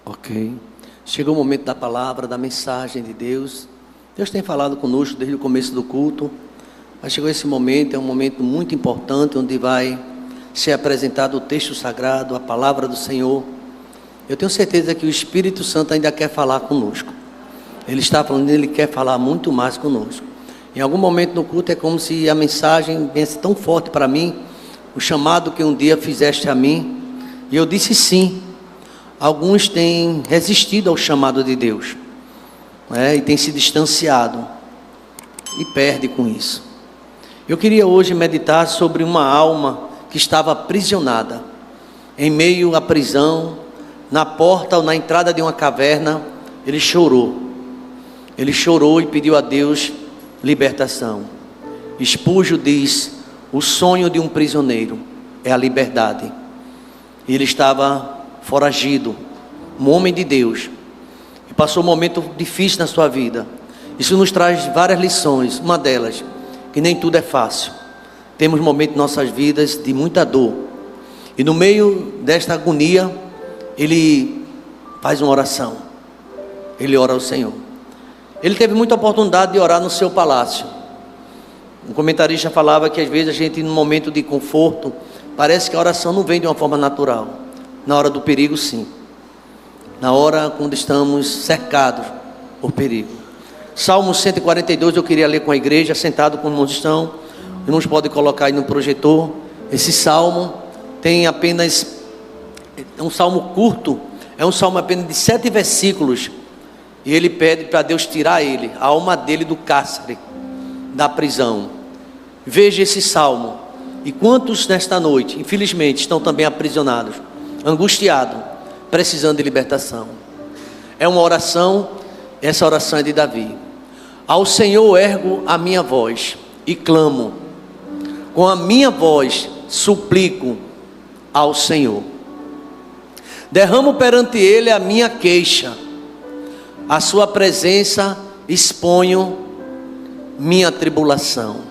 Ok. Chegou o momento da palavra, da mensagem de Deus. Deus tem falado conosco desde o começo do culto. Mas chegou esse momento, é um momento muito importante, onde vai ser apresentado o texto sagrado, a palavra do Senhor. Eu tenho certeza que o Espírito Santo ainda quer falar conosco. Ele está falando, ele quer falar muito mais conosco. Em algum momento no culto é como se a mensagem viesse tão forte para mim, o chamado que um dia fizeste a mim, e eu disse sim. Alguns têm resistido ao chamado de Deus, e têm se distanciado, e perde com isso. Eu queria hoje meditar sobre uma alma que estava aprisionada, em meio à prisão, na porta ou na entrada de uma caverna. Ele chorou e pediu a Deus libertação. Spurgeon diz: o sonho de um prisioneiro é a liberdade. E ele estava foragido, um homem de Deus, e passou um momento difícil na sua vida. Isso nos traz várias lições. Uma delas, que nem tudo é fácil. Temos momentos em nossas vidas de muita dor, e no meio desta agonia, ele faz uma oração. Ele ora ao Senhor. Ele teve muita oportunidade de orar no seu palácio. Um comentarista falava que às vezes a gente, num momento de conforto, parece que a oração não vem de uma forma natural. Na hora do perigo, sim. Na hora quando estamos cercados por perigo. Salmo 142, eu queria ler com a igreja, sentado como irmãos estão. Irmãos podem colocar aí no projetor. Esse salmo tem apenas, é um salmo curto, é um salmo apenas de 7 versículos. E ele pede para Deus tirar ele, a alma dele, do cárcere, da prisão. Veja esse salmo. E quantos nesta noite, infelizmente, estão também aprisionados, angustiados, precisando de libertação. É uma oração, essa oração é de Davi. Ao Senhor ergo a minha voz e clamo, com a minha voz suplico ao Senhor. Derramo perante Ele a minha queixa, a sua presença exponho minha tribulação.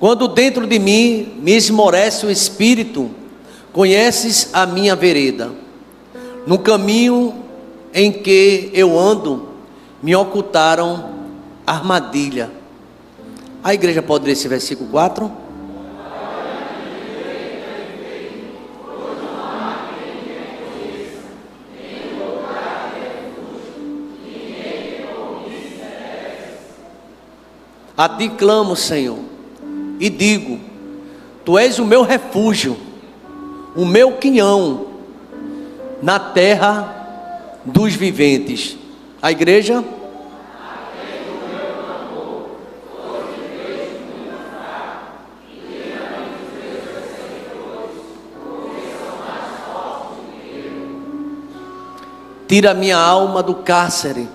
Quando dentro de mim me esmorece o espírito, conheces a minha vereda. No caminho em que eu ando, me ocultaram armadilha. A igreja pode ler esse versículo 4? A ti clamo, Senhor, e digo: tu és o meu refúgio, o meu quinhão na terra dos viventes. A igreja? Tira minha alma do cárcere,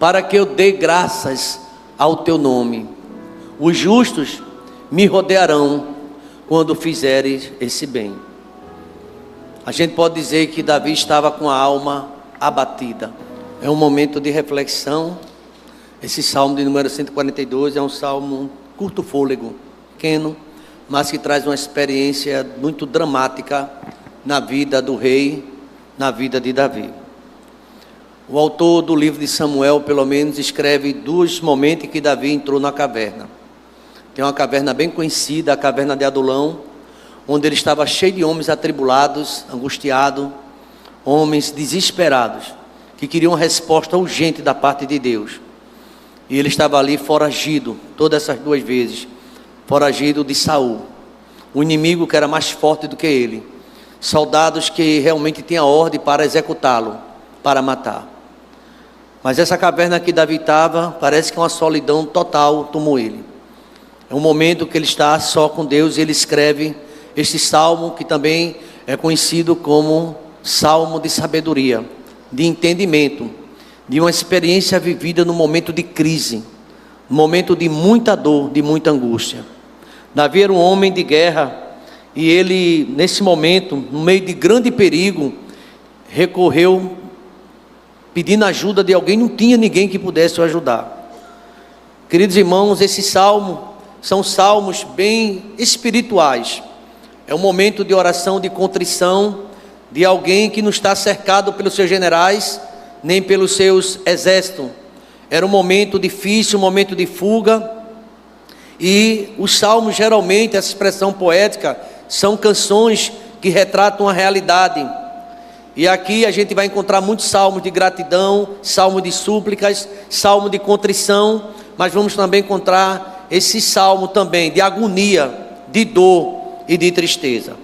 para que eu dê graças ao teu nome. Os justos me rodearão quando fizeres esse bem. A gente pode dizer que Davi estava com a alma abatida. É um momento de reflexão. Esse salmo de número 142 é um salmo curto fôlego, pequeno, mas que traz uma experiência muito dramática na vida do rei, na vida de Davi. O autor do livro de Samuel, pelo menos, escreve 2 momentos em que Davi entrou na caverna. Tem uma caverna bem conhecida, a caverna de Adulão, onde ele estava cheio de homens atribulados, angustiados, homens desesperados, que queriam uma resposta urgente da parte de Deus. E ele estava ali foragido, todas essas 2 vezes, foragido de Saul, o inimigo que era mais forte do que ele, soldados que realmente tinham ordem para executá-lo, para matar. Mas essa caverna que Davi estava, parece que uma solidão total tomou ele. É um momento que ele está só com Deus, e ele escreve este salmo, que também é conhecido como salmo de sabedoria, de entendimento, de uma experiência vivida no momento de crise, no momento de muita dor, de muita angústia. Davi era um homem de guerra, e ele, nesse momento, no meio de grande perigo, recorreu pedindo ajuda de alguém. Não tinha ninguém que pudesse o ajudar. Queridos irmãos, esse salmo são salmos bem espirituais. É um momento de oração, de contrição, de alguém que não está cercado pelos seus generais, nem pelos seus exércitos. Era um momento difícil, um momento de fuga. E os salmos, geralmente, essa expressão poética, são canções que retratam a realidade. E aqui a gente vai encontrar muitos salmos de gratidão, salmos de súplicas, salmo de contrição, mas vamos também encontrar esse salmo também de agonia, de dor e de tristeza.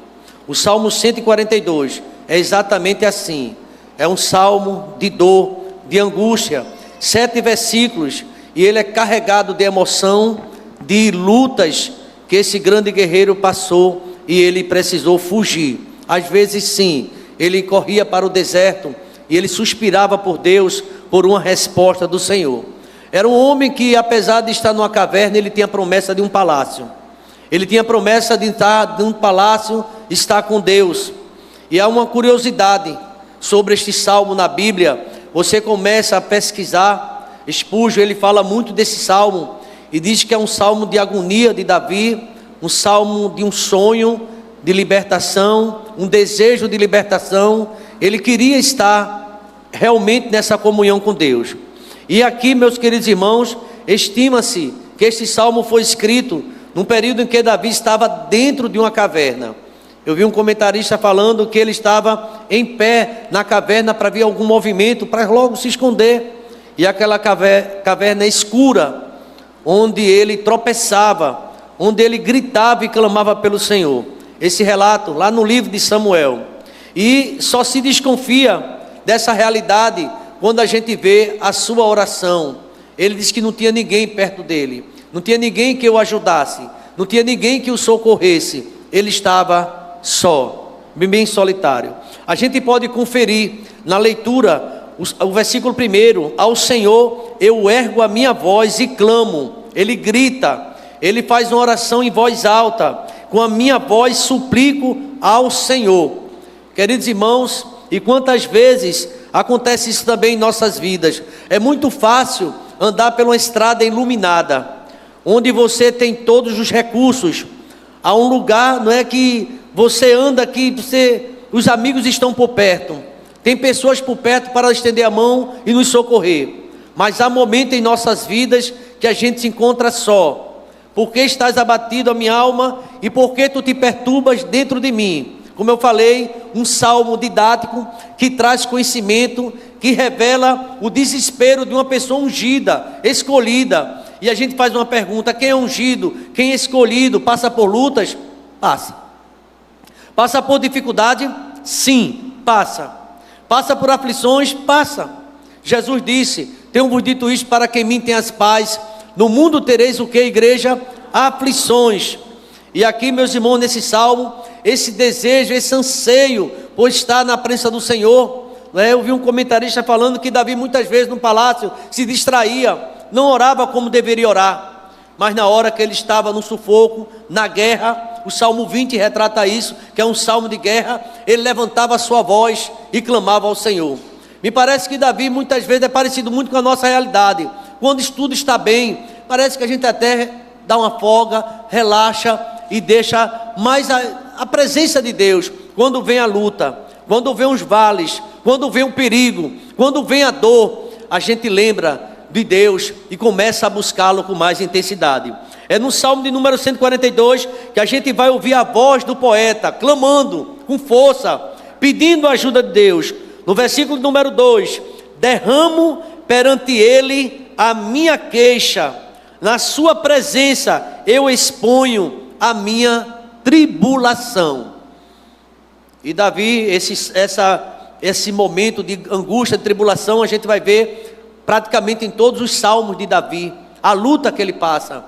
O Salmo 142 é exatamente assim. É um salmo de dor, de angústia. 7 versículos, e ele é carregado de emoção, de lutas que esse grande guerreiro passou e ele precisou fugir. Às vezes sim, ele corria para o deserto e ele suspirava por Deus, por uma resposta do Senhor. Era um homem que, apesar de estar numa caverna, ele tinha promessa de um palácio. Ele tinha promessa de estar num palácio, estar com Deus. E há uma curiosidade sobre este salmo na Bíblia. Você começa a pesquisar, Spurgeon, ele fala muito desse salmo, e diz que é um salmo de agonia de Davi, um salmo de um sonho de libertação, um desejo de libertação. Ele queria estar realmente nessa comunhão com Deus. E aqui, meus queridos irmãos, estima-se que este salmo foi escrito num período em que Davi estava dentro de uma caverna. Eu vi um comentarista falando que ele estava em pé na caverna para ver algum movimento, para logo se esconder. E aquela caverna escura, onde ele tropeçava, onde ele gritava e clamava pelo Senhor. Esse relato lá no livro de Samuel. E só se desconfia dessa realidade quando a gente vê a sua oração. Ele diz que não tinha ninguém perto dele, não tinha ninguém que o ajudasse, não tinha ninguém que o socorresse. Ele estava só, bem solitário. A gente pode conferir na leitura o versículo 1: ao Senhor eu ergo a minha voz e clamo. Ele grita, ele faz uma oração em voz alta. Com a minha voz suplico ao Senhor. Queridos irmãos, e quantas vezes acontece isso também em nossas vidas? É muito fácil andar por uma estrada iluminada, onde você tem todos os recursos. Há um lugar, não é, que você anda, que os amigos estão por perto, tem pessoas por perto para estender a mão e nos socorrer. Mas há momentos em nossas vidas que a gente se encontra só. Por que estás abatido, a minha alma, e por que tu te perturbas dentro de mim? Como eu falei, um salmo didático que traz conhecimento, que revela o desespero de uma pessoa ungida, escolhida. E a gente faz uma pergunta: quem é ungido, quem é escolhido, passa por lutas? Passa. Passa por dificuldade? Sim, passa. Passa por aflições? Passa. Jesus disse: tenho-vos dito isto para que em mim tenhas paz. No mundo tereis o que, igreja? Aflições. E aqui, meus irmãos, nesse salmo, esse desejo, esse anseio por estar na presença do Senhor, né? Eu vi um comentarista falando que Davi muitas vezes no palácio se distraía, não orava como deveria orar, mas na hora que ele estava no sufoco, na guerra, o Salmo 20 retrata isso, que é um salmo de guerra, ele levantava a sua voz e clamava ao Senhor. Me parece que Davi muitas vezes é parecido muito com a nossa realidade. Quando tudo está bem, parece que a gente até dá uma folga, relaxa e deixa mais a presença de Deus. Quando vem a luta, quando vem os vales, quando vem o perigo, quando vem a dor, a gente lembra de Deus e começa a buscá-lo com mais intensidade. É no Salmo de número 142 que a gente vai ouvir a voz do poeta clamando com força, pedindo a ajuda de Deus. No versículo número 2: derramo perante ele a minha queixa, na sua presença eu exponho a minha tribulação. E Davi, esse momento de angústia, de tribulação, a gente vai ver praticamente em todos os salmos de Davi, a luta que ele passa.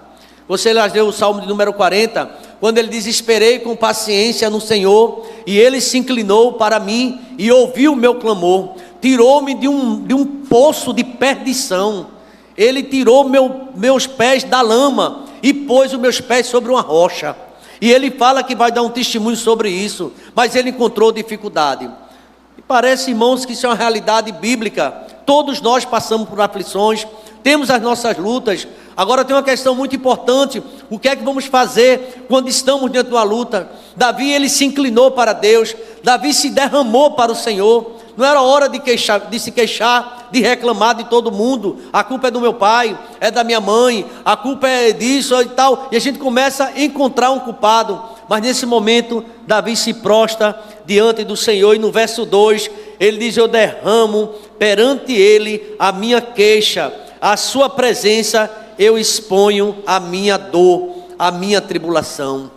Você já leu o salmo de número 40, quando ele diz: esperei com paciência no Senhor, e ele se inclinou para mim e ouviu o meu clamor, tirou-me de um poço de perdição. Ele tirou meus pés da lama e pôs os meus pés sobre uma rocha. E ele fala que vai dar um testemunho sobre isso, mas ele encontrou dificuldade. E parece, irmãos, que isso é uma realidade bíblica. Todos nós passamos por aflições, temos as nossas lutas. Agora tem uma questão muito importante: o que é que vamos fazer quando estamos dentro de uma luta? Davi, ele se inclinou para Deus, Davi se derramou para o Senhor. Não era hora de se queixar, de reclamar de todo mundo. A culpa é do meu pai, é da minha mãe, a culpa é disso e tal. E a gente começa a encontrar um culpado. Mas nesse momento, Davi se prostra diante do Senhor. E no verso 2, ele diz: eu derramo perante ele a minha queixa, a sua presença eu exponho a minha dor, a minha tribulação.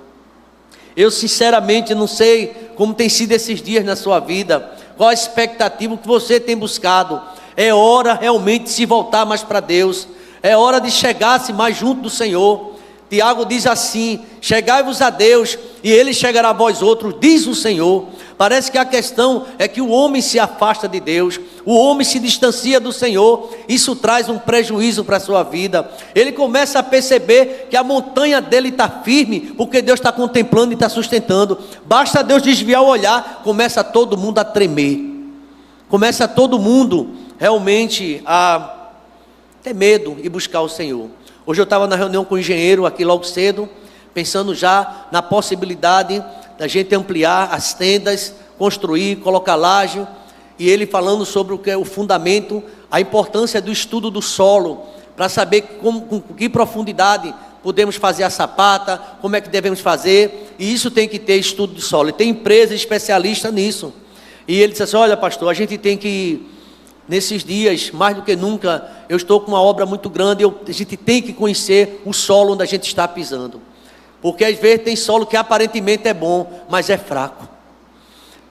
Eu sinceramente não sei como tem sido esses dias na sua vida, qual a expectativa que você tem buscado. É hora realmente de se voltar mais para Deus, é hora de chegar-se mais junto do Senhor. Tiago diz assim: chegai-vos a Deus e Ele chegará a vós outros, diz o Senhor. Parece que a questão é que o homem se afasta de Deus, o homem se distancia do Senhor. Isso traz um prejuízo para a sua vida. Ele começa a perceber que a montanha dele está firme, porque Deus está contemplando e está sustentando. Basta Deus desviar o olhar, começa todo mundo a tremer, começa todo mundo realmente a ter medo e buscar o Senhor. Hoje eu estava na reunião com o engenheiro aqui logo cedo, pensando já na possibilidade da gente ampliar as tendas, construir, colocar laje, e ele falando sobre o que é o fundamento, a importância do estudo do solo, para saber com que profundidade podemos fazer a sapata, como é que devemos fazer, e isso tem que ter estudo de solo, e tem empresa especialista nisso. E ele disse assim: olha, pastor, a gente tem que, nesses dias, mais do que nunca, eu estou com uma obra muito grande, a gente tem que conhecer o solo onde a gente está pisando. Porque às vezes tem solo que aparentemente é bom, mas é fraco.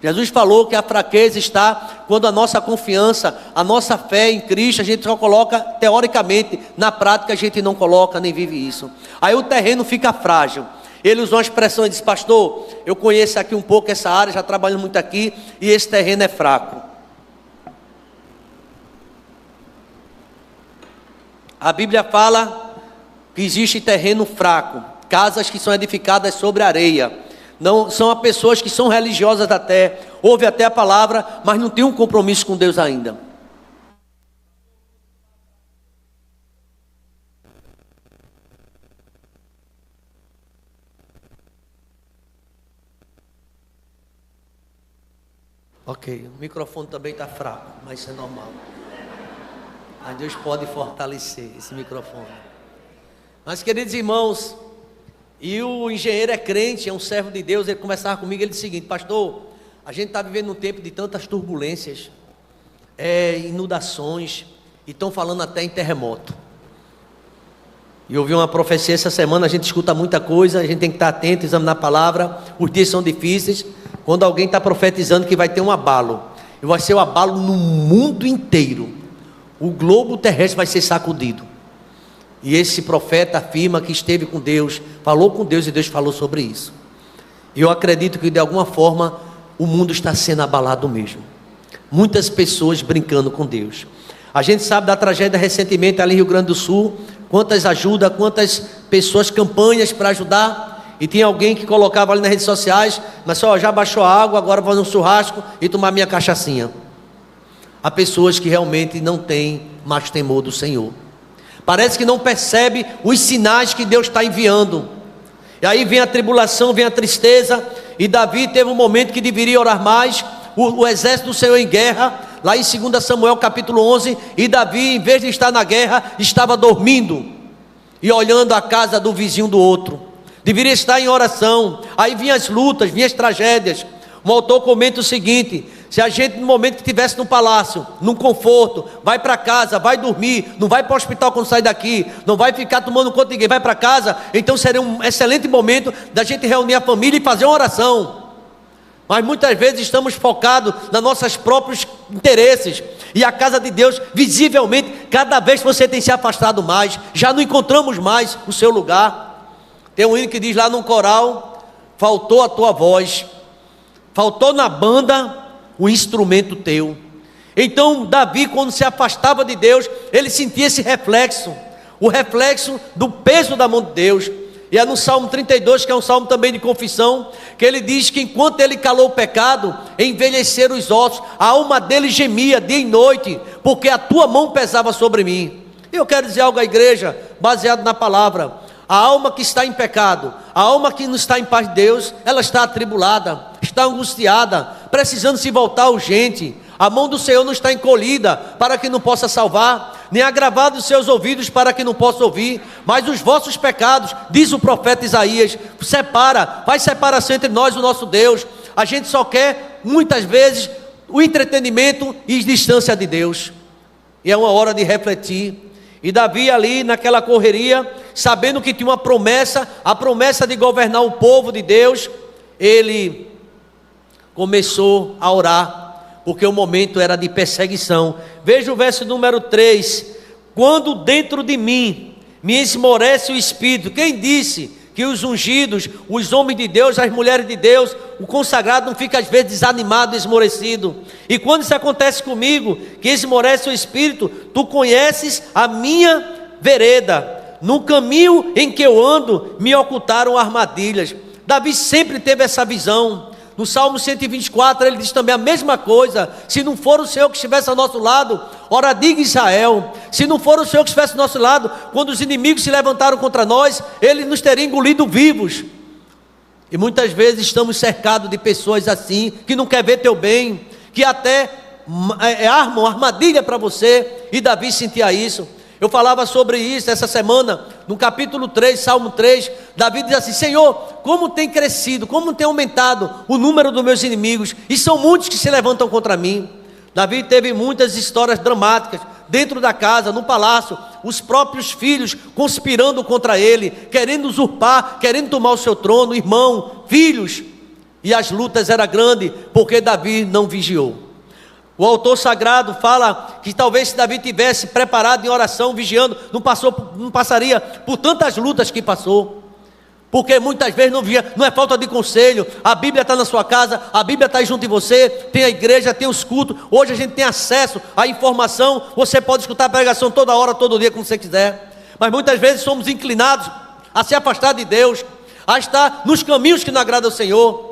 Jesus falou que a fraqueza está quando a nossa confiança, a nossa fé em Cristo, a gente só coloca teoricamente, na prática a gente não coloca, nem vive isso. Aí o terreno fica frágil. Ele usou uma expressão e disse: pastor, eu conheço aqui um pouco essa área, já trabalho muito aqui, e esse terreno é fraco. A Bíblia fala que existe terreno fraco, casas que são edificadas sobre areia. Não são as pessoas que são religiosas até, ouvem até a palavra, mas não tem um compromisso com Deus ainda. Ok, o microfone também está fraco, mas isso é normal. Mas Deus pode fortalecer esse microfone. Mas, queridos irmãos, e o engenheiro é crente, é um servo de Deus. Ele conversava comigo, ele disse o seguinte: pastor, a gente está vivendo um tempo de tantas turbulências, inundações, e estão falando até em terremoto. E eu ouvi uma profecia essa semana. A gente escuta muita coisa, a gente tem que estar atento, examinar a palavra. Os dias são difíceis. Quando alguém está profetizando que vai ter um abalo, e vai ser um abalo no mundo inteiro, o globo terrestre vai ser sacudido. E esse profeta afirma que esteve com Deus, falou com Deus, e Deus falou sobre isso. E eu acredito que de alguma forma o mundo está sendo abalado mesmo. Muitas pessoas brincando com Deus. A gente sabe da tragédia recentemente ali no Rio Grande do Sul, quantas ajudas, quantas pessoas, campanhas para ajudar. E tinha alguém que colocava ali nas redes sociais: mas só já baixou a água, agora vou fazer um churrasco e tomar minha cachaçinha. Há pessoas que realmente não têm mais temor do Senhor. Parece que não percebe os sinais que Deus está enviando. E aí vem a tribulação, vem a tristeza. E Davi teve um momento que deveria orar mais. O exército do Senhor em guerra, lá em 2 Samuel capítulo 11. E Davi, em vez de estar na guerra, estava dormindo e olhando a casa do vizinho do outro. Deveria estar em oração. Aí vinham as lutas, vinham as tragédias. Um autor comenta o seguinte: se a gente no momento que estivesse no palácio, num conforto, vai para casa, vai dormir, não vai para o hospital quando sair daqui, não vai ficar tomando conta de ninguém, vai para casa, então seria um excelente momento da gente reunir a família e fazer uma oração. Mas muitas vezes estamos focados nos nossos próprios interesses, e a casa de Deus, visivelmente, cada vez que você tem se afastado mais, já não encontramos mais o seu lugar. Tem um hino que diz lá no coral: faltou a tua voz, faltou na banda o instrumento teu. Então Davi, quando se afastava de Deus, ele sentia esse reflexo, o reflexo do peso da mão de Deus. E é no Salmo 32, que é um salmo também de confissão, que ele diz que enquanto ele calou o pecado, envelheceram os ossos, a alma dele gemia dia e noite, porque a tua mão pesava sobre mim. E eu quero dizer algo à igreja, baseado na palavra. A alma que está em pecado, a alma que não está em paz de Deus, ela está atribulada, está angustiada, precisando se voltar urgente. A mão do Senhor não está encolhida para que não possa salvar, nem agravado os seus ouvidos para que não possa ouvir, mas os vossos pecados, diz o profeta Isaías, faz separação entre nós e o nosso Deus. A gente só quer, muitas vezes, o entretenimento e distância de Deus, e é uma hora de refletir. E Davi ali naquela correria, sabendo que tinha uma promessa, a promessa de governar o povo de Deus, ele começou a orar, porque o momento era de perseguição. Veja o verso número 3, quando dentro de mim me esmorece o espírito. Quem disse que os ungidos, os homens de Deus, as mulheres de Deus, o consagrado não fica às vezes desanimado, esmorecido? E quando isso acontece comigo, que esmorece o espírito, tu conheces a minha vereda, no caminho em que eu ando me ocultaram armadilhas. Davi sempre teve essa visão. No Salmo 124 ele diz também a mesma coisa: se não for o Senhor que estivesse ao nosso lado, ora diga Israel, se não for o Senhor que estivesse ao nosso lado, quando os inimigos se levantaram contra nós, Ele nos teria engolido vivos. E muitas vezes estamos cercados de pessoas assim, que não quer ver teu bem, que até armam armadilha para você, e Davi sentia isso. Eu falava sobre isso essa semana, no capítulo 3, Salmo 3, Davi diz assim: Senhor, como tem crescido, como tem aumentado o número dos meus inimigos, e são muitos que se levantam contra mim. Davi teve muitas histórias dramáticas, dentro da casa, no palácio, os próprios filhos conspirando contra ele, querendo usurpar, querendo tomar o seu trono, irmão, filhos, e as lutas eram grandes, porque Davi não vigiou. O autor sagrado fala que talvez se Davi tivesse preparado em oração, vigiando, não passaria por tantas lutas que passou, porque muitas vezes não via. Não é falta de conselho, a Bíblia está na sua casa, a Bíblia está aí junto de você, tem a igreja, tem os cultos, hoje a gente tem acesso à informação, você pode escutar a pregação toda hora, todo dia, como você quiser, mas muitas vezes somos inclinados a se afastar de Deus, a estar nos caminhos que não agradam ao Senhor.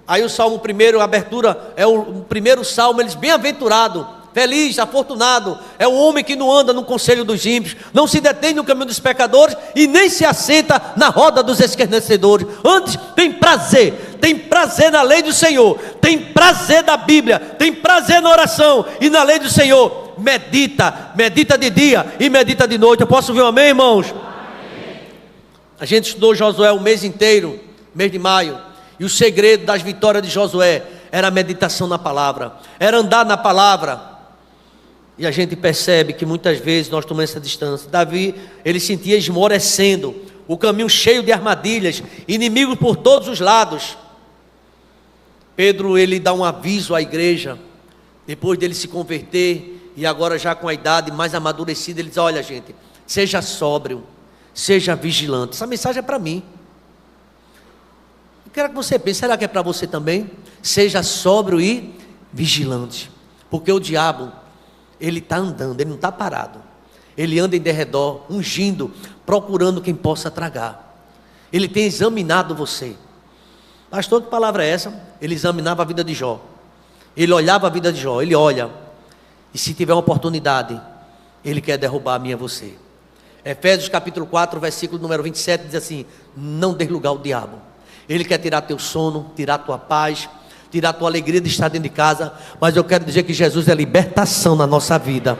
Aí o Salmo primeiro, a abertura, é o primeiro Salmo, ele diz: bem-aventurado, feliz, afortunado, é o homem que não anda no conselho dos ímpios, não se detém no caminho dos pecadores, e nem se assenta na roda dos escarnecedores. Antes tem prazer na lei do Senhor, tem prazer da Bíblia, tem prazer na oração, e na lei do Senhor, medita de dia e medita de noite. Eu posso ouvir um amém, irmãos? Amém. A gente estudou Josué o mês inteiro, mês de maio, e o segredo das vitórias de Josué era a meditação na palavra, era andar na palavra. E a gente percebe que muitas vezes nós tomamos essa distância. Davi, ele sentia esmorecendo, o caminho cheio de armadilhas, inimigos por todos os lados. Pedro, ele dá um aviso à igreja, depois dele se converter, e agora já com a idade mais amadurecida, ele diz: olha gente, seja sóbrio, seja vigilante. Essa mensagem é para mim. Quero que você pense, será que é para você também? Seja sóbrio e vigilante, porque o diabo, ele está andando, ele não está parado, ele anda em derredor, ungindo, procurando quem possa tragar. Ele tem examinado você. Pastor, que palavra é essa? Ele examinava a vida de Jó, ele olhava a vida de Jó, ele olha, e se tiver uma oportunidade, ele quer derrubar a minha e você. Efésios capítulo 4, versículo número 27, diz assim: não dê lugar ao diabo. Ele quer tirar teu sono, tirar tua paz, tirar tua alegria de estar dentro de casa. Mas eu quero dizer que Jesus é libertação na nossa vida,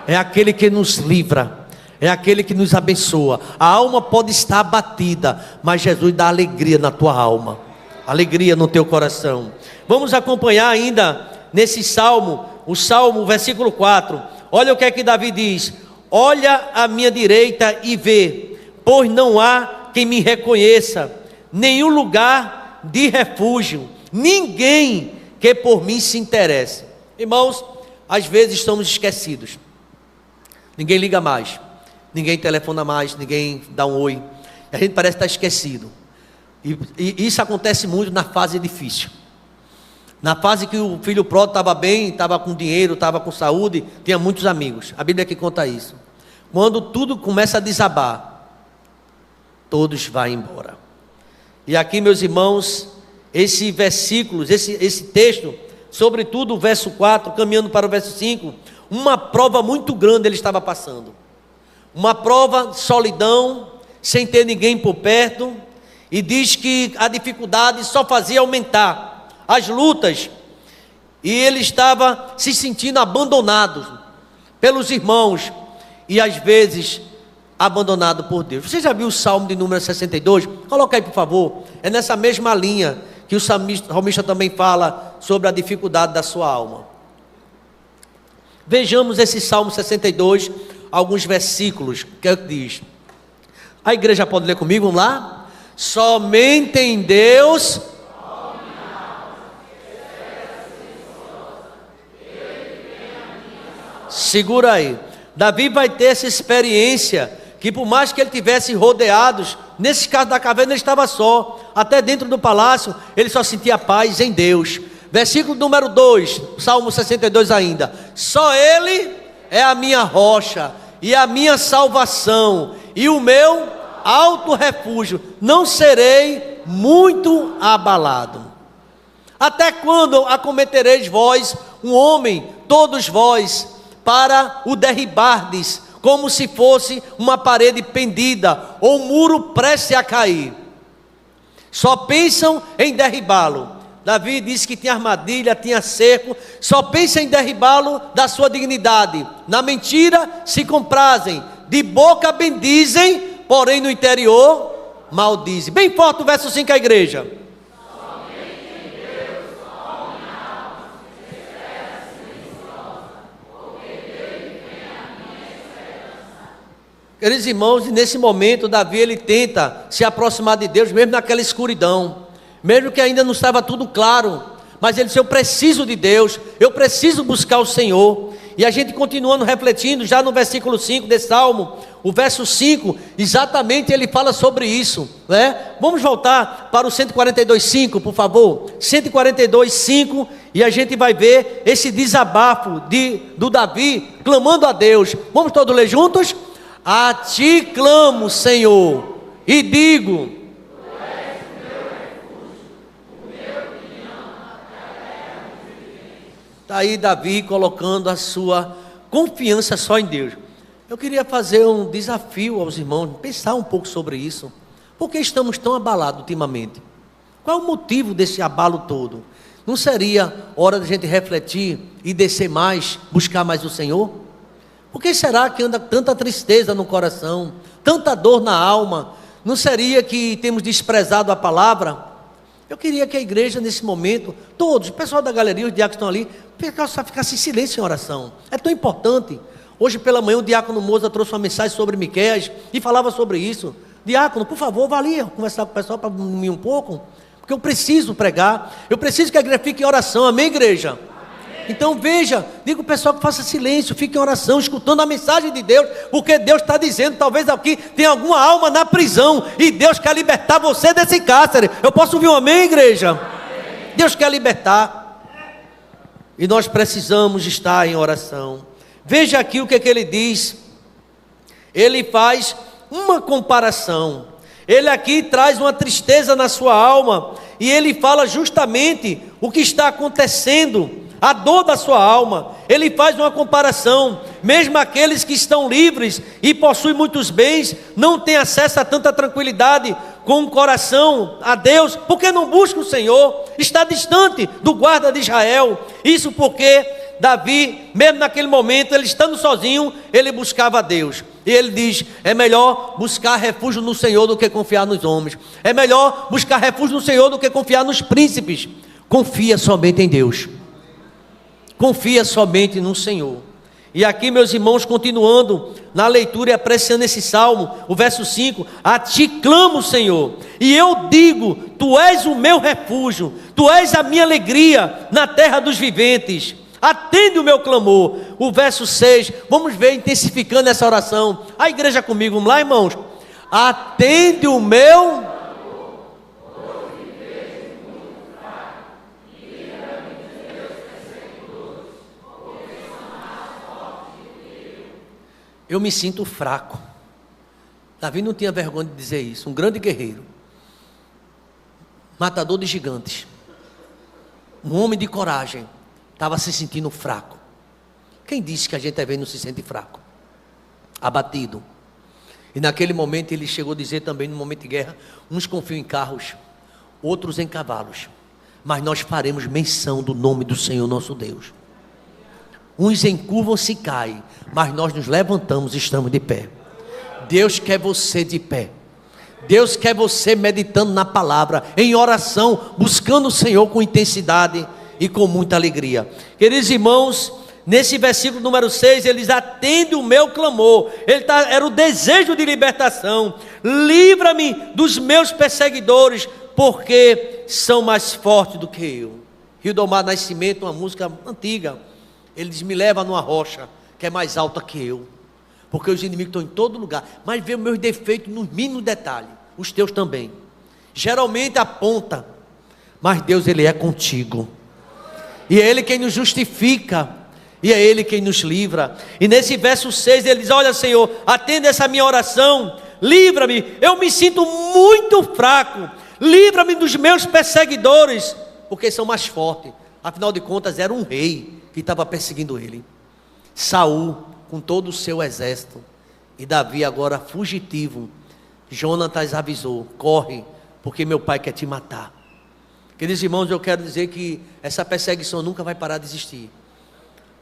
é aquele que nos livra, é aquele que nos abençoa. A alma pode estar abatida, mas Jesus dá alegria na tua alma, alegria no teu coração. Vamos acompanhar ainda nesse salmo, o salmo versículo 4. Olha o que é que Davi diz: olha à minha direita e vê, pois não há quem me reconheça, nenhum lugar de refúgio, ninguém que por mim se interesse. Irmãos, às vezes estamos esquecidos, ninguém liga mais, ninguém telefona mais, ninguém dá um oi, a gente parece estar esquecido, e isso acontece muito na fase difícil, na fase que o filho pródigo estava bem, estava com dinheiro, estava com saúde, tinha muitos amigos. A Bíblia que conta isso. Quando tudo começa a desabar, todos vão embora. E aqui, meus irmãos, esse versículo, esse texto, sobretudo o verso 4, caminhando para o verso 5, uma prova muito grande ele estava passando. uma prova de solidão, sem ter ninguém por perto, e diz que a dificuldade só fazia aumentar as lutas, e ele estava se sentindo abandonado pelos irmãos, e às vezes abandonado por Deus. Você já viu o Salmo de número 62? Coloca aí, por favor. É nessa mesma linha que o salmista também fala sobre a dificuldade da sua alma. Vejamos esse Salmo 62, alguns versículos, que é o que diz. A igreja pode ler comigo, vamos lá? Somente em Deus... Segura aí. Davi vai ter essa experiência, que por mais que ele tivesse rodeados, nesse caso da caverna ele estava só, até dentro do palácio, ele só sentia paz em Deus. Versículo número 2, Salmo 62 ainda. Só Ele é a minha rocha e a minha salvação e o meu alto refúgio, não serei muito abalado. Até quando acometereis vós um homem, todos vós, para o derribardes, como se fosse uma parede pendida, ou um muro prestes a cair? Só pensam em derribá-lo. Davi disse que tinha armadilha, tinha cerco, só pensa em derribá-lo da sua dignidade. Na mentira se comprazem, de boca bendizem, porém no interior maldizem. Bem forte o verso 5 a igreja. Queridos irmãos, nesse momento Davi ele tenta se aproximar de Deus, mesmo naquela escuridão, mesmo que ainda não estava tudo claro, mas ele disse: eu preciso de Deus, eu preciso buscar o Senhor. E a gente continuando refletindo, já no versículo 5 desse Salmo, o verso 5, exatamente ele fala sobre isso, né? Vamos voltar para o 142:5, por favor, 142:5, e a gente vai ver esse desabafo do Davi, clamando a Deus. Vamos todos ler juntos? A ti clamo, Senhor, e digo: Tu és o meu refúgio, o meu pinhão na terra dos viventes. Está aí Davi colocando a sua confiança só em Deus. Eu queria fazer um desafio aos irmãos, pensar um pouco sobre isso. Por que estamos tão abalados ultimamente? Qual é o motivo desse abalo todo? Não seria hora de a gente refletir e descer mais, buscar mais o Senhor? Por que será que anda tanta tristeza no coração, tanta dor na alma? Não seria que temos desprezado a palavra? Eu queria que a igreja nesse momento, todos, o pessoal da galeria, os diáconos estão ali, ficasse em silêncio em oração. É tão importante. Hoje pela manhã o diácono Moza trouxe uma mensagem sobre Miqueias e falava sobre isso. Diácono, por favor, vá ali conversar com o pessoal para dormir um pouco, porque eu preciso pregar, eu preciso que a igreja fique em oração. Amém, igreja? Então veja, diga o pessoal que faça silêncio, fique em oração, escutando a mensagem de Deus, porque Deus está dizendo, talvez aqui tem alguma alma na prisão, e Deus quer libertar você desse cárcere. Eu posso ouvir um amém, igreja? Amém. Deus quer libertar, e nós precisamos estar em oração. Veja aqui o que ele diz. Ele faz uma comparação, ele aqui traz uma tristeza na sua alma, e ele fala justamente o que está acontecendo, a dor da sua alma. Ele faz uma comparação. Mesmo aqueles que estão livres e possuem muitos bens, não têm acesso a tanta tranquilidade com o coração a Deus, porque não busca o Senhor, está distante do guarda de Israel. Isso porque Davi, mesmo naquele momento, ele estando sozinho, ele buscava a Deus. E ele diz: é melhor buscar refúgio no Senhor do que confiar nos homens. É melhor buscar refúgio no Senhor do que confiar nos príncipes. Confia somente em Deus. Confia somente no Senhor. E aqui, meus irmãos, continuando na leitura e apreciando esse salmo, o verso 5: a ti clamo, Senhor, e eu digo: tu és o meu refúgio, tu és a minha alegria na terra dos viventes. Atende o meu clamor. O verso 6, vamos ver intensificando essa oração. A igreja comigo, vamos lá, irmãos. Atende o meu... Eu me sinto fraco. Davi não tinha vergonha de dizer isso. Um grande guerreiro, matador de gigantes, um homem de coragem, estava se sentindo fraco. Quem disse que a gente às vezes não se sente fraco, abatido, E naquele momento ele chegou a dizer também, no momento de guerra, uns confiam em carros, outros em cavalos, mas nós faremos menção do nome do Senhor nosso Deus. Uns encurvam-se e caem, mas nós nos levantamos e estamos de pé. Deus quer você de pé. Deus quer você meditando na palavra, em oração, buscando o Senhor com intensidade e com muita alegria. Queridos irmãos, nesse versículo número 6, eles atendem o meu clamor. Era o desejo de libertação. Livra-me dos meus perseguidores, porque são mais fortes do que eu. Riodomar Nascimento, uma música antiga, ele diz: me leva numa rocha que é mais alta que eu, porque os inimigos estão em todo lugar, mas vê os meus defeitos nos mínimos detalhes, os teus também. Geralmente aponta, mas Deus, Ele é contigo, e é Ele quem nos justifica, e é Ele quem nos livra. E nesse verso 6 ele diz: olha, Senhor, atenda essa minha oração, livra-me, eu me sinto muito fraco, livra-me dos meus perseguidores, porque são mais fortes. Afinal de contas era um rei que estava perseguindo ele, Saul com todo o seu exército, e Davi agora fugitivo. Jonatas avisou: corre, porque meu pai quer te matar. Queridos irmãos, eu quero dizer que essa perseguição nunca vai parar de existir.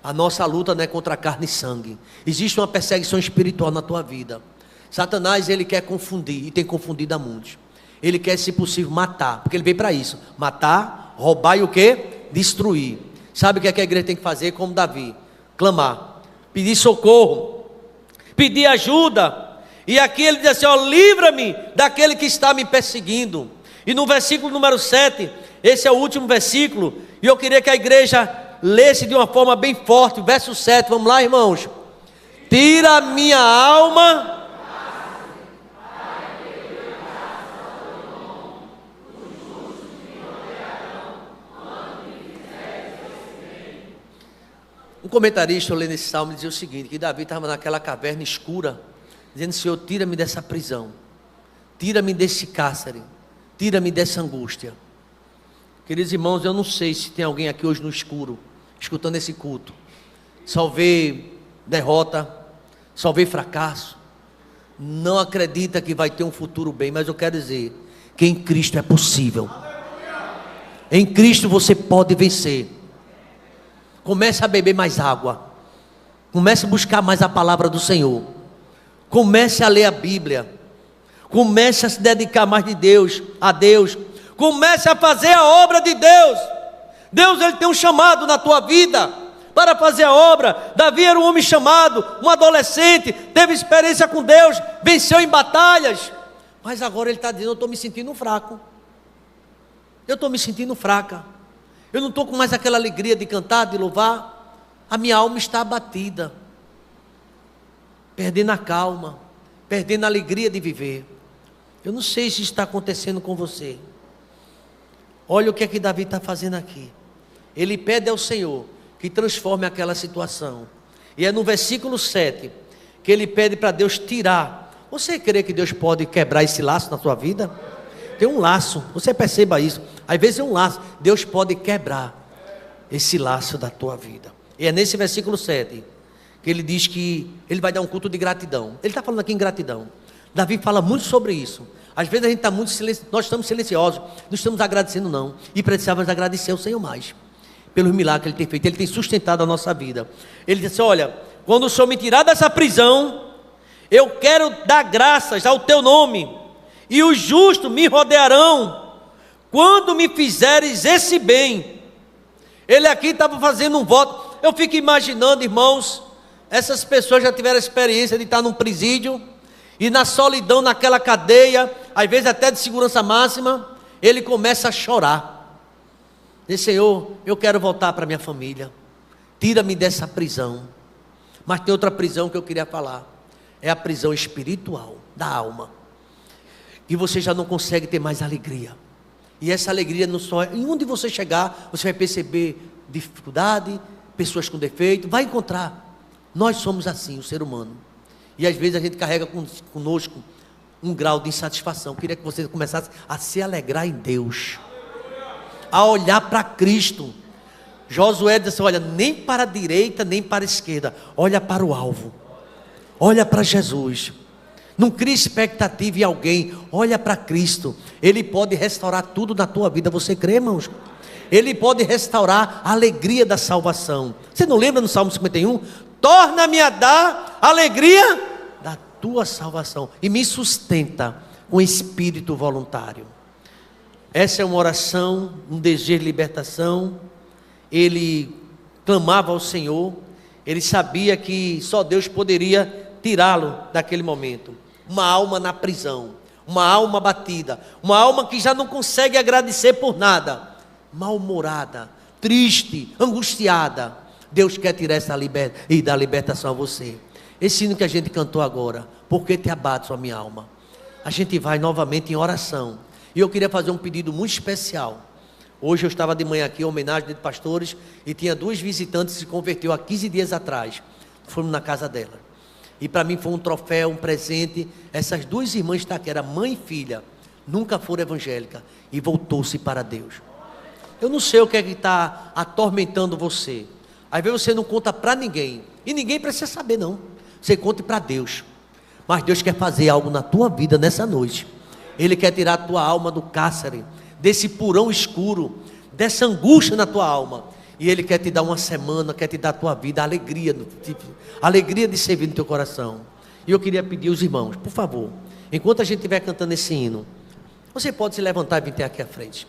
A nossa luta não é contra carne e sangue. Existe uma perseguição espiritual na tua vida. Satanás, ele quer confundir, e tem confundido a muitos. Ele quer, se possível, matar, porque ele veio para isso: matar, roubar e o quê? Destruir. Sabe o que é que a igreja tem que fazer? Como Davi: clamar, pedir socorro, pedir ajuda. E aqui ele diz assim: ó, livra-me daquele que está me perseguindo. E no versículo número 7, esse é o último versículo, e eu queria que a igreja lesse de uma forma bem forte, verso 7, vamos lá, irmãos. Tira a minha alma. Um comentarista, lendo esse salmo, dizia o seguinte: que Davi estava naquela caverna escura, dizendo: Senhor, tira-me dessa prisão, tira-me desse cárcere, tira-me dessa angústia. Queridos irmãos, eu não sei se tem alguém aqui hoje no escuro, escutando esse culto, só vê derrota, só vê fracasso, não acredita que vai ter um futuro bem. Mas eu quero dizer que em Cristo é possível. Em Cristo você pode vencer. Comece a beber mais água, comece a buscar mais a palavra do Senhor, comece a ler a Bíblia, comece a se dedicar mais a Deus, comece a fazer a obra de Deus. Deus, Ele tem um chamado na tua vida para fazer a obra. Davi era um homem chamado, um adolescente, teve experiência com Deus, venceu em batalhas, mas agora ele está dizendo: eu estou me sentindo fraco, eu estou me sentindo fraca, eu não estou com mais aquela alegria de cantar, de louvar, a minha alma está abatida, perdendo a calma, perdendo a alegria de viver. Eu não sei se está acontecendo com você. Olha o que é que Davi está fazendo aqui. Ele pede ao Senhor que transforme aquela situação, e é no versículo 7 que ele pede para Deus tirar. Você crê que Deus pode quebrar esse laço na sua vida? Tem um laço, você perceba isso. Às vezes é um laço, Deus pode quebrar esse laço da tua vida. E é nesse versículo 7 que ele diz que ele vai dar um culto de gratidão. Ele está falando aqui em gratidão. Davi fala muito sobre isso. Às vezes a gente está muito silencioso, nós estamos silenciosos, não estamos agradecendo não, e precisamos agradecer ao Senhor mais, pelos milagres que Ele tem feito. Ele tem sustentado a nossa vida. Ele disse: olha, quando o Senhor me tirar dessa prisão, eu quero dar graças ao teu nome, e os justos me rodearão, quando me fizeres esse bem. Ele aqui estava fazendo um voto. Eu fico imaginando, irmãos, essas pessoas já tiveram a experiência de estar num presídio, e na solidão, naquela cadeia, às vezes até de segurança máxima, ele começa a chorar. Diz: Senhor, eu quero voltar para minha família, tira-me dessa prisão. Mas tem outra prisão que eu queria falar, é a prisão espiritual, da alma, e você já não consegue ter mais alegria. E essa alegria não só é, em onde você chegar, você vai perceber dificuldade, pessoas com defeito, vai encontrar. Nós somos assim, o ser humano, e às vezes a gente carrega conosco um grau de insatisfação. Eu queria que você começasse a se alegrar em Deus, a olhar para Cristo. Josué disse assim: olha, nem para a direita nem para a esquerda, olha para o alvo, olha para Jesus. Não crie expectativa em alguém. Olha para Cristo. Ele pode restaurar tudo na tua vida. Você crê, irmãos? Ele pode restaurar a alegria da salvação. Você não lembra no Salmo 51? Torna-me a dar alegria da tua salvação e me sustenta com espírito voluntário. Essa é uma oração, um desejo de libertação. Ele clamava ao Senhor. Ele sabia que só Deus poderia tirá-lo daquele momento. Uma alma na prisão, uma alma batida, uma alma que já não consegue agradecer por nada, mal-humorada, triste, angustiada. Deus quer tirar essa e dar libertação a você. Esse hino que a gente cantou agora, por que te abates, ó minha alma? A gente vai novamente em oração. E eu queria fazer um pedido muito especial. Hoje eu estava de manhã aqui em homenagem de pastores e tinha 2 visitantes que se converteu há 15 dias atrás. Fomos na casa dela. E para mim foi um troféu, um presente. Essas 2 irmãs estão aqui, era mãe e filha, nunca foram evangélicas e voltou-se para Deus. Eu não sei o que é que está atormentando você. Às vezes você não conta para ninguém, e ninguém precisa saber não. Você conta para Deus. Mas Deus quer fazer algo na tua vida nessa noite. Ele quer tirar a tua alma do cárcere, desse porão escuro, dessa angústia na tua alma. E Ele quer te dar uma semana, quer te dar a tua vida, a alegria de servir no teu coração. E eu queria pedir aos irmãos, por favor, enquanto a gente estiver cantando esse hino, você pode se levantar e vir até aqui à frente.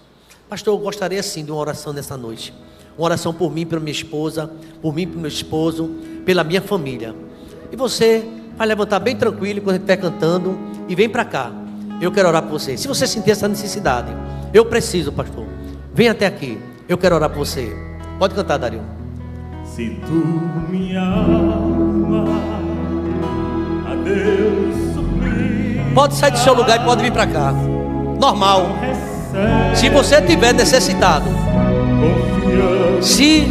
Pastor, eu gostaria sim de uma oração nessa noite. Uma oração por mim, pela minha esposa, por mim, pelo meu esposo, pela minha família. E você vai levantar bem tranquilo quando a gente estiver cantando e vem para cá. Eu quero orar por você. Se você sentir essa necessidade, eu preciso, pastor, vem até aqui. Eu quero orar por você. Pode cantar, Dario. Se tu me ama, a Deus suprir. Pode sair do seu lugar e pode vir para cá. Normal. Se você estiver necessitado, se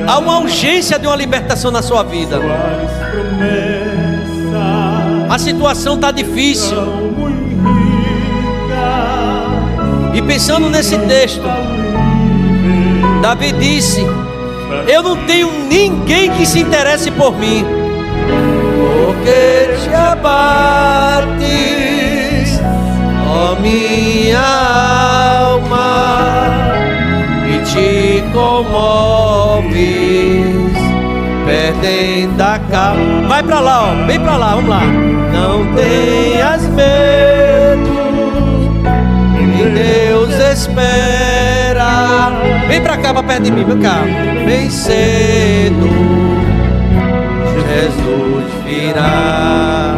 há uma urgência de uma libertação na sua vida, a situação está difícil, e pensando nesse texto, Davi disse: eu não tenho ninguém que se interesse por mim. Porque te abates, ó minha alma, e te comoves, perdendo a calma. Vai pra lá, ó, vem pra lá, vamos lá. Não tenhas medo, em Deus espera. Vem pra cá, pra perto de mim, vem cá. Bem cedo Jesus virá.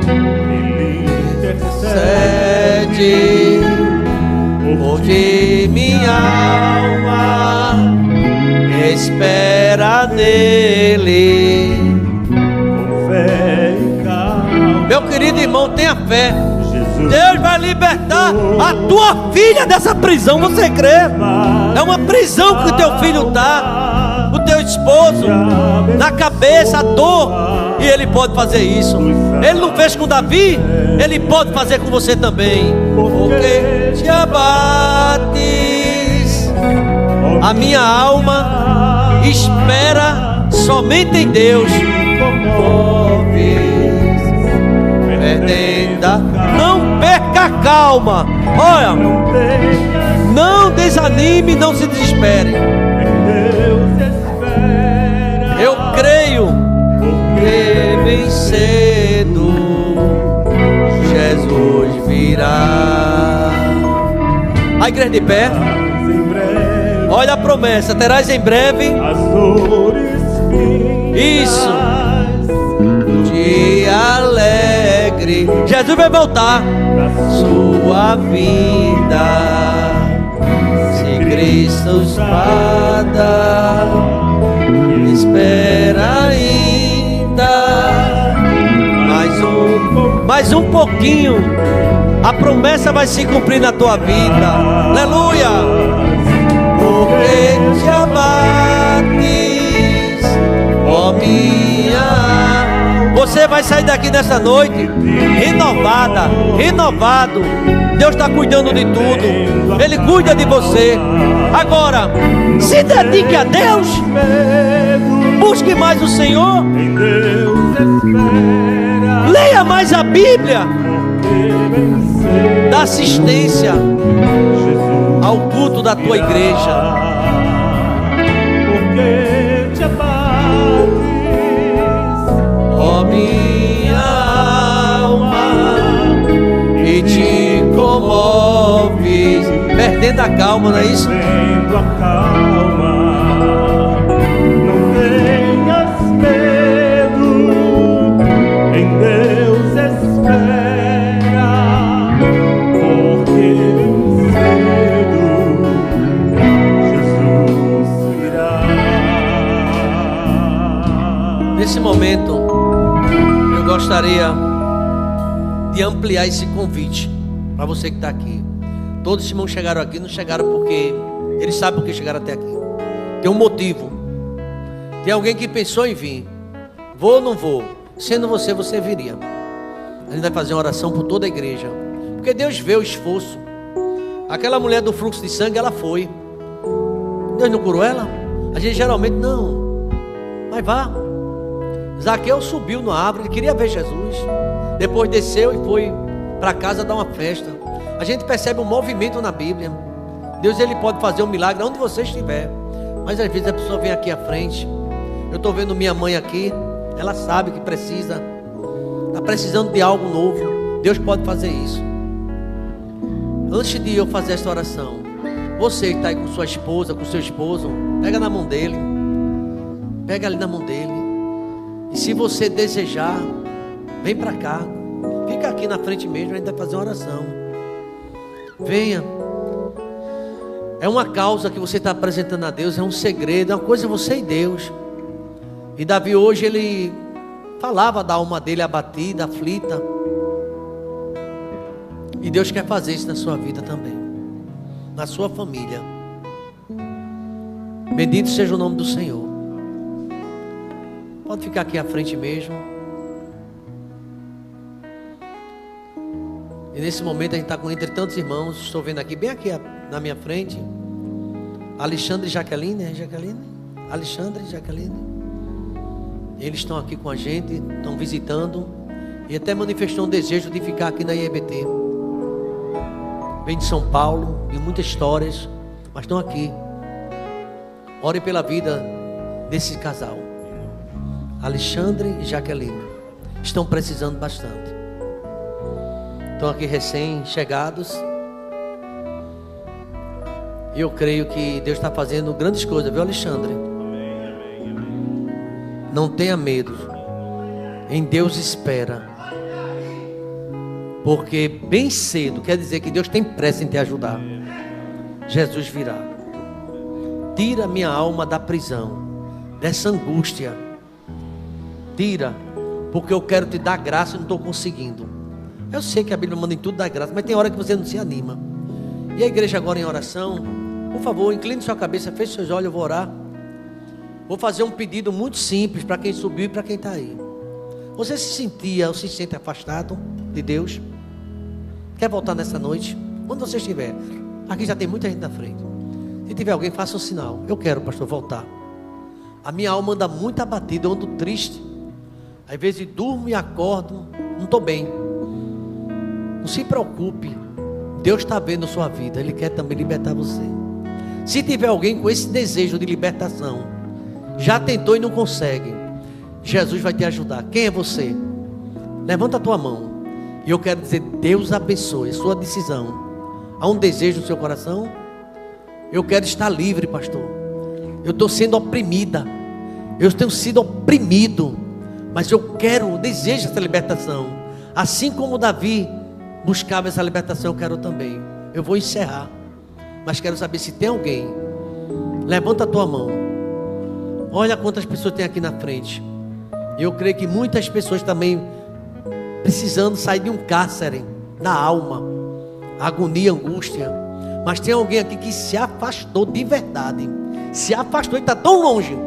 Ele Intercede por ti, minha alma, espera nele. com fé e calma. Meu querido irmão, tenha fé. Jesus Deus vai libertar a tua filha dessa prisão, você crê? É uma prisão que o teu filho está, o teu esposo, na cabeça, a dor. E Ele pode fazer isso. Ele não fez com Davi, Ele pode fazer com você também. Porque te abates, a minha alma espera somente em Deus. Não perca a calma. Olha, não desanime, não se desespere. Eu creio que bem cedo Jesus virá. A igreja de pé. Olha a promessa: terás em breve as dores. Isso. Dia alegre. Jesus vai voltar. Sua vida, se Cristo espada, espera ainda mais um pouquinho. A promessa vai se cumprir na tua vida. Aleluia. Porque te abates, ó minha. Você vai sair daqui nessa noite renovado. Deus está cuidando de tudo. Ele cuida de você. Agora, se dedique a Deus. Busque mais o Senhor. Leia mais a Bíblia. Dá assistência ao culto da tua igreja. Porque te abates, Ó minha alma, e te comoves, perdendo a calma, não é isso? perdendo a calma. Não tenhas medo, em Deus espera, porque cedo Jesus virá. Nesse momento, eu gostaria de ampliar esse convite para você que está aqui. Todos os irmãos chegaram aqui, não chegaram porque eles sabem por que chegaram até aqui. Tem um motivo. Tem alguém que pensou em vir. Vou ou não vou? Sendo você, você viria. A gente vai fazer uma oração por toda a igreja, porque Deus vê o esforço. Aquela mulher do fluxo de sangue, ela foi. Deus não curou ela? A gente geralmente não. Mas vá. Zaqueu subiu na árvore, ele queria ver Jesus. Depois desceu e foi para casa dar uma festa. A gente percebe um movimento na Bíblia. Deus, ele pode fazer um milagre onde você estiver. Mas às vezes a pessoa vem aqui à frente. Eu estou vendo minha mãe aqui. Ela sabe que precisa. Está precisando de algo novo. Deus pode fazer isso. Antes de eu fazer esta oração, você que está aí com sua esposa, com seu esposo, pega na mão dele. Pega ali na mão dele. E se você desejar, vem para cá. Fica aqui na frente mesmo, a gente vai fazer uma oração. Venha. É uma causa que você está apresentando a Deus, é um segredo, é uma coisa você e Deus. E Davi hoje ele falava da alma dele abatida, aflita. E Deus quer fazer isso na sua vida também, na sua família. Bendito seja o nome do Senhor. Pode ficar aqui à frente mesmo. E nesse momento a gente está com entre tantos irmãos. Estou vendo aqui, bem aqui na minha frente, Alexandre e Jaqueline, né? Alexandre e Jaqueline. Eles estão aqui com a gente, estão visitando. E até manifestou um desejo de ficar aqui na IEBT. Vem de São Paulo, e muitas histórias, mas estão aqui. Ore pela vida desse casal, Alexandre e Jaqueline. Estão precisando bastante. Estão aqui recém-chegados. E eu creio que Deus está fazendo grandes coisas, viu, Alexandre? Não tenha medo. Em Deus espera. Porque bem cedo quer dizer que Deus tem pressa em te ajudar. Jesus virá. Tira minha alma da prisão, dessa angústia. Tira, porque eu quero te dar graça e não estou conseguindo. Eu sei que a Bíblia manda em tudo dar graça, mas tem hora que você não se anima. E a igreja agora em oração, por favor, incline sua cabeça, feche seus olhos, eu vou orar. Vou fazer um pedido muito simples para quem subiu e para quem está aí. Você se sentia ou se sente afastado de Deus? Quer voltar nessa noite? Onde você estiver. Aqui já tem muita gente na frente. Se tiver alguém, faça um sinal. Eu quero, pastor, voltar. A minha alma anda muito abatida, eu ando triste. Às vezes durmo e acordo, não estou bem. Não se preocupe. Deus está vendo a sua vida. Ele quer também libertar você. Se tiver alguém com esse desejo de libertação, já tentou e não consegue, Jesus vai te ajudar. Quem é você? Levanta a tua mão. E eu quero dizer, Deus abençoe a sua decisão. Há um desejo no seu coração? Eu quero estar livre, pastor. Eu estou sendo oprimida. Eu tenho sido oprimido. Mas eu quero, desejo essa libertação. Assim como Davi buscava essa libertação, eu quero também. Eu vou encerrar. Mas quero saber se tem alguém. Levanta a tua mão. Olha quantas pessoas tem aqui na frente. Eu creio que muitas pessoas também precisando sair de um cárcere da alma, agonia, angústia. Mas tem alguém aqui que se afastou de verdade. Se afastou e está tão longe.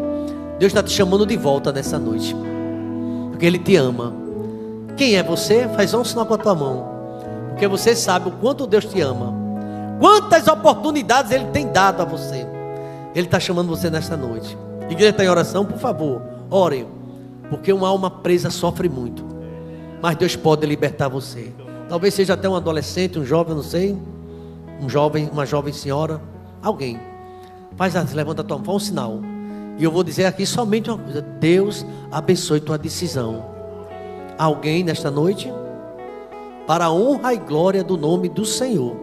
Deus está te chamando de volta nessa noite, porque Ele te ama. Quem é você? Faz um sinal com a tua mão, porque você sabe o quanto Deus te ama. Quantas oportunidades Ele tem dado a você. Ele está chamando você nesta noite. Igreja está em oração, por favor, orem. Porque uma alma presa sofre muito. mas Deus pode libertar você. Talvez seja até um adolescente, um jovem, não sei, uma jovem senhora, alguém. Levanta a tua mão, faz um sinal. E eu vou dizer aqui somente uma coisa: Deus abençoe tua decisão. Alguém nesta noite, para a honra e glória do nome do Senhor.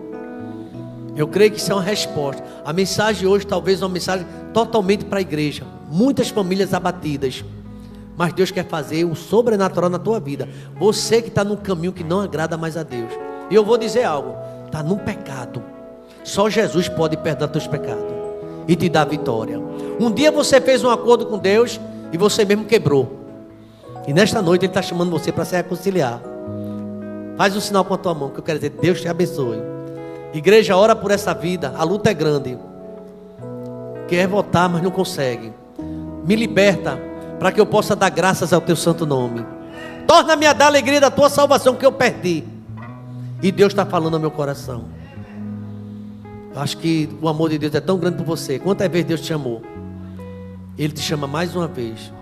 Eu creio que isso é uma resposta. A mensagem hoje talvez é uma mensagem totalmente para a igreja. Muitas famílias abatidas, mas Deus quer fazer o sobrenatural na tua vida. Você que está num caminho que não agrada mais a Deus. E eu vou dizer algo: está num pecado. Só Jesus pode perdoar teus pecados e te dar vitória. Um dia você fez um acordo com Deus e você mesmo quebrou. E nesta noite Ele está chamando você para se reconciliar. Faz um sinal com a tua mão, que eu quero dizer: Deus te abençoe. Igreja, ora por essa vida. A luta é grande. Quer votar, mas não consegue. Me liberta, para que eu possa dar graças ao teu santo nome. Torna-me a dar a alegria da tua salvação que eu perdi. E Deus está falando ao meu coração. Eu acho que o amor de Deus é tão grande por você. Quantas vezes Deus te chamou? Ele te chama mais uma vez.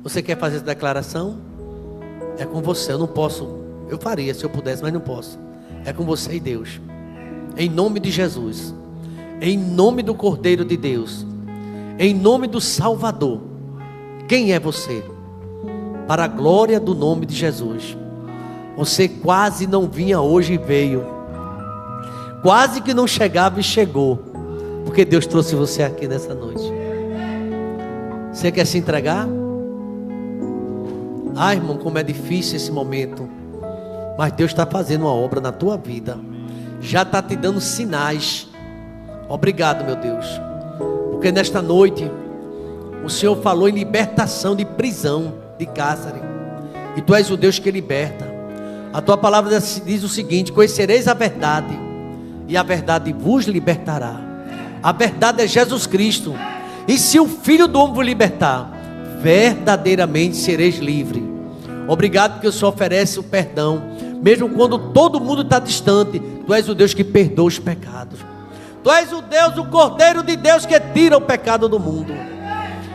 Você quer fazer essa declaração? É com você. Eu não posso. Eu faria se eu pudesse, mas não posso. É com você e Deus. Em nome de Jesus. Em nome do Cordeiro de Deus. Em nome do Salvador. Quem é você? Para a glória do nome de Jesus. Você quase não vinha hoje e veio. Quase que não chegava e chegou. Porque Deus trouxe você aqui nessa noite. Você quer se entregar? Ah, irmão, como é difícil esse momento. Mas Deus está fazendo uma obra na tua vida. Já está te dando sinais. Obrigado, meu Deus. Porque nesta noite o Senhor falou em libertação de prisão, de cárcere. E Tu és o Deus que liberta. A Tua palavra diz o seguinte: conhecereis a verdade, e a verdade vos libertará. A verdade é Jesus Cristo. E se o Filho do Homem vos libertar, verdadeiramente sereis livres. Obrigado porque o Senhor oferece o perdão. Mesmo quando todo mundo está distante, Tu és o Deus que perdoa os pecados. Tu és o Deus, o Cordeiro de Deus que tira o pecado do mundo.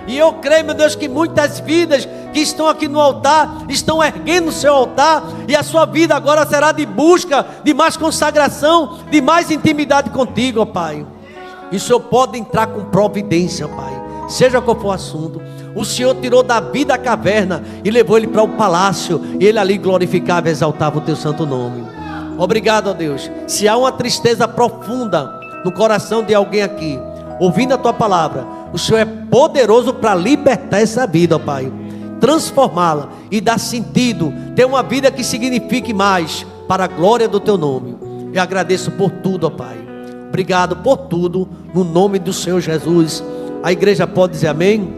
E eu creio, meu Deus, que muitas vidas que estão aqui no altar estão erguendo o seu altar, e a sua vida agora será de busca, de mais consagração, de mais intimidade contigo, ó Pai. E o Senhor pode entrar com providência, ó Pai, seja qual for o assunto. O Senhor tirou Davi da caverna e levou ele para o palácio, e ele ali glorificava e exaltava o Teu santo nome. Obrigado, ó Deus. Se há uma tristeza profunda no coração de alguém aqui, ouvindo a Tua palavra, o Senhor é poderoso para libertar essa vida, ó Pai, transformá-la e dar sentido, ter uma vida que signifique mais para a glória do Teu nome. Eu agradeço por tudo, ó Pai. Obrigado por tudo, no nome do Senhor Jesus. A igreja pode dizer amém?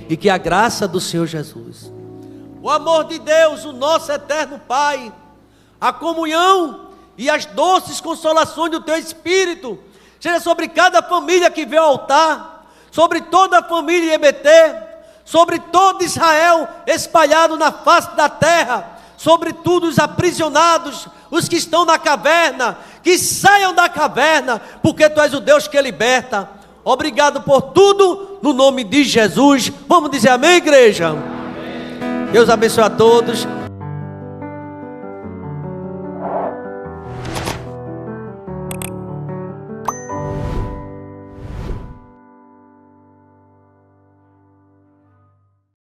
E que a graça do Senhor Jesus, o amor de Deus, o nosso eterno Pai, a comunhão e as doces consolações do Teu Espírito seja sobre cada família que veio ao altar, sobre toda a família IBT, sobre todo Israel espalhado na face da terra, sobre todos os aprisionados, os que estão na caverna, que saiam da caverna, porque Tu és o Deus que liberta. Obrigado por tudo, no nome de Jesus. Vamos dizer amém, igreja? Amém. Deus abençoe a todos.